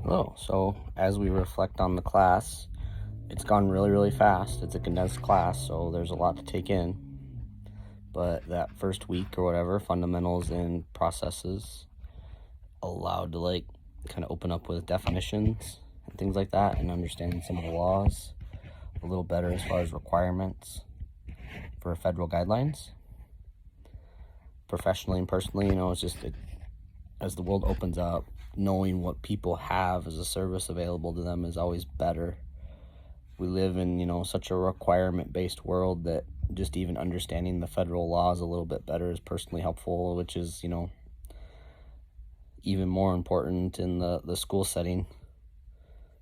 Oh, so as we reflect on the class, it's gone really, really fast. It's a condensed class, so there's a lot to take in. But that first week or whatever, fundamentals and processes allowed to kind of open up with definitions and things like that and understanding some of the laws a little better as far as requirements for federal guidelines. Professionally and personally, it's just as the world opens up, knowing what people have as a service available to them is always better. We live in, such a requirement-based world that just even understanding the federal laws a little bit better is personally helpful, which is, even more important in the school setting,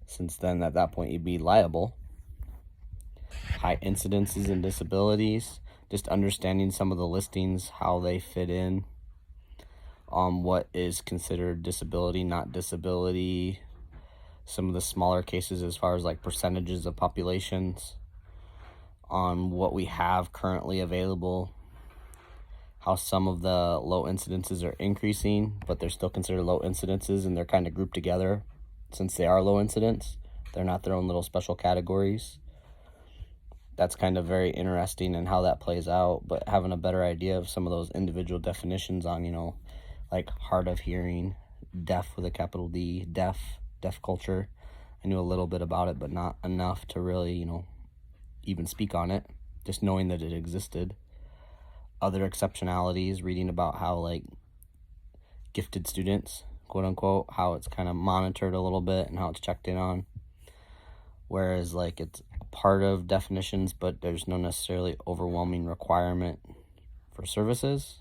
since then at that point you'd be liable. High incidences and disabilities, just understanding some of the listings, how they fit in, on what is considered disability, not disability, some of the smaller cases as far as like percentages of populations, on what we have currently available, how some of the low incidences are increasing, but they're still considered low incidences and they're kind of grouped together since they are low incidence. They're not their own little special categories. That's kind of very interesting and how that plays out, but having a better idea of some of those individual definitions on, like hard of hearing, deaf with a capital D, deaf culture. I knew a little bit about it, but not enough to really, even speak on it, just knowing that it existed. Other exceptionalities, reading about how like gifted students, quote unquote, how it's kind of monitored a little bit and how it's checked in on. Whereas like it's a part of definitions, but there's no necessarily overwhelming requirement for services.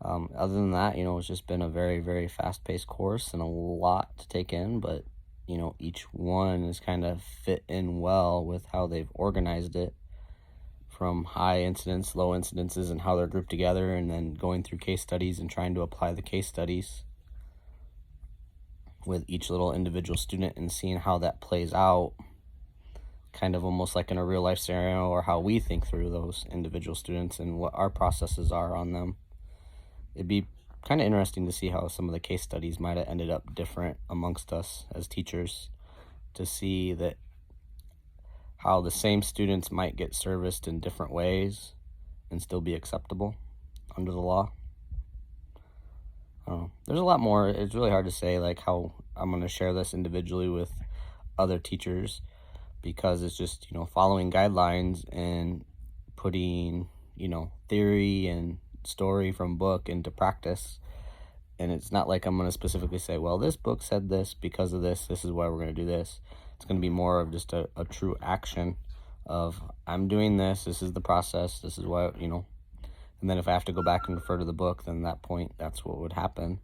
Other than that, it's just been a very, very fast-paced course and a lot to take in, but, each one is kind of fit in well with how they've organized it, from high incidence, low incidences, and how they're grouped together, and then going through case studies and trying to apply the case studies with each little individual student and seeing how that plays out, kind of almost like in a real-life scenario, or how we think through those individual students and what our processes are on them. It'd be kind of interesting to see how some of the case studies might have ended up different amongst us as teachers, to see that how the same students might get serviced in different ways and still be acceptable under the law. There's a lot more. It's really hard to say like how I'm going to share this individually with other teachers, because it's just, following guidelines and putting, theory and story from book into practice. And it's not like I'm going to specifically say, well, this book said this because of this is why we're going to do this. It's going to be more of just a true action of, I'm doing this is the process, this is why, and then if I have to go back and refer to the book, then at that point that's what would happen.